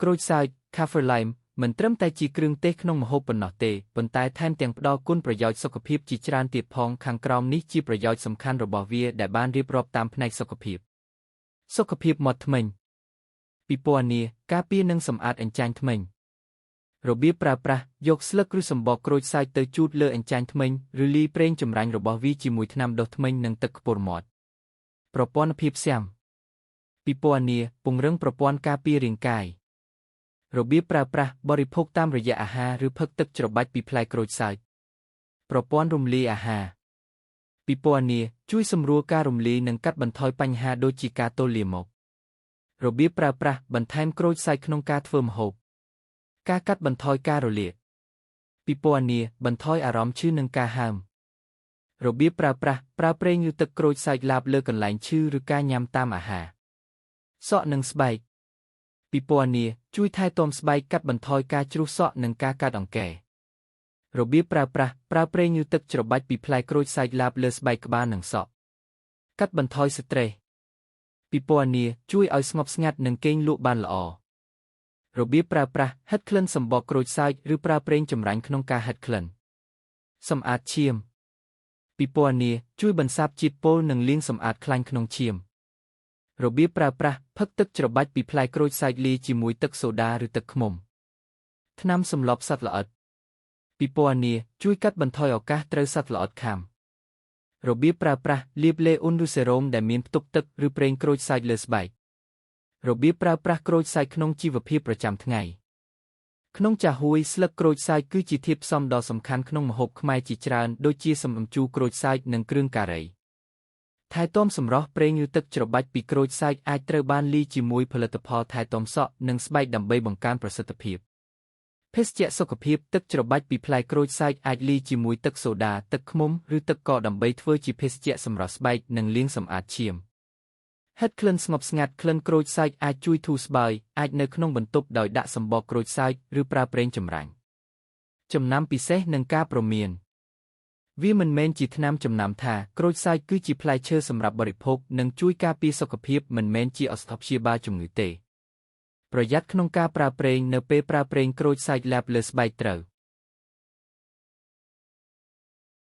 ក្រូចសើច Kaffir Lime មិនត្រឹមតែជាគ្រឿងទេសក្នុងម្ហូបប៉ុណ្ណោះទេប៉ុន្តែថែមទាំងផ្ដល់គុណប្រយោជន៍សុខភាពជាច្រើនទៀតផងខាងក្រោមនេះជាប្រយោជន៍សំខាន់របស់វាដែលបានរៀបរាប់តាមផ្នែកសុខភាពមាត់ធ្មេញពិពណ៌នាការពារនិងសម្អាតអញ្ចាញធ្មេញរបៀបប្រើប្រាស់យកស្លឹកឬសំបកក្រូចសើចទៅជូតលើអញ្ចាញធ្មេញឬលាយប្រេងចម្រាញ់របស់វាជាមួយថ្នាំដុសធ្មេញនិងទឹកខ្ពុរមាត់ប្រព័ន្ធភាពស៊ាំពិពណ៌នាពង្រឹងប្រព័ន្ធការពាររាងកាយរបៀបប្រើប្រាស់បរិភោគតាមរយៈអាហារឬផឹកទឹកច្របាច់ពីផ្លែក្រូចសើចប្រព័ន្ធរំលាយអាហារពិពណ៌នាជួយសម្រួលការរំលាយនិងកាត់បន្ថយបញ្ហាដូចជាការទល់លាមករបៀបប្រើប្រាស់បន្ថែមក្រូចសើចក្នុងការធ្វើម្ហូបការកាត់បន្ថយការរលាកពិពណ៌នាបន្ថយអារម្មណ៍ឈឺនិងការហើមរបៀបប្រើប្រាស់ប្រើប្រេងឬទឹកក្រូចសើចឡាបលើកន្លែងឈឺឬការញ៉ាំតាមអាហារសក់និងស្បែកពិពណ៌នាជួយថែទាំស្បែកកាត់បន្ថយការជ្រុះសក់និងការកើតអង្គែរបៀបប្រើប្រាស់ប្រើប្រេងឬទឹកច្របាច់ពីផ្លែក្រូចសើចឡាបលើស្បែកក្បាលនិងសក់កាត់បន្ថយស្ត្រេសពិពណ៌នាជួយឲ្យស្ងប់ស្ងាត់និងគេងលក់បានល្អរបៀបប្រើប្រាស់ហិតក្លិនសំបកក្រូចសើចឬប្រើប្រេងចម្រាញ់ក្នុងការហិតក្លិនសម្អាតឈាមពិពណ៌នាជួយបន្សាបជាតិពុលនិងលាងសម្អាតខ្លាញ់ក្នុងឈាមរបៀបប្រើប្រាស់ផឹកទឹកច្របាច់ពីផ្លែក្រូចសើចលាយជាមួយទឹកសូដាឬទឹកឃ្មុំថ្នាំសម្លាប់សត្វល្អិតពិពណ៌នាជួយកាត់បន្ថយឱកាសត្រូវសត្វល្អិតខាំរបៀបប្រើប្រាស់លាបឡេអ៊ុនឬសេរ៉ូមដែលមានផ្ទុកទឹកឬប្រេងក្រូចសើចលើស្បែករបៀបប្រើប្រាស់ក្រូចសើចក្នុងជីវភាពប្រចាំថ្ងៃក្នុងចាហួយស្លឹកក្រូចសើចគឺជាធាតុផ្សំដ៏សំខាន់ក្នុងម្ហូបខ្មែរជាច្រើនដូចជាសម្លម្ជូរក្រូចសើចនិងគ្រឿងការីថែទាំសម្រស់ប្រេងឬទឹកច្របាច់ពីក្រូចសើចអាចត្រូវបានលាយជាមួយផលិតផលថែទាំសក់និងស្បែកដើម្បីបង្កើនប្រសិទ្ធភាពភេសជ្ជៈសុខភាពទឹកច្របាច់ពីផ្លែក្រូចសើចអាចលាយជាមួយទឹកសូដាទឹកឃ្មុំឬទឹកកកដើម្បីធ្វើជាភេសជ្ជៈសម្រស់ស្បែកនិងលាងសម្អាតឈាមហិតក្លិនស្ងប់ស្ងាត់ក្លិនក្រូចសើចអាចជួយធូរស្បើយអាចនៅក្នុងបន្ទប់ដោយដាក់សំបកក្រូចសើចឬប្រើប្រេងចម្រាញ់ចំណាំពិសេសនិងការព្រមានវាមិនមែនជាថ្នាំចំណាំថាក្រូចសើចគឺជាផ្លែឈើសម្រាប់បរិភោគនិងជួយការពារសុខភាពមិនមែនជាឱសថព្យាបាលជំងឺទេប្រយ័ត្នក្នុងការប្រើប្រេងនៅពេលប្រើប្រេងក្រូចសើចឡាបលើស្បែកត្រូវ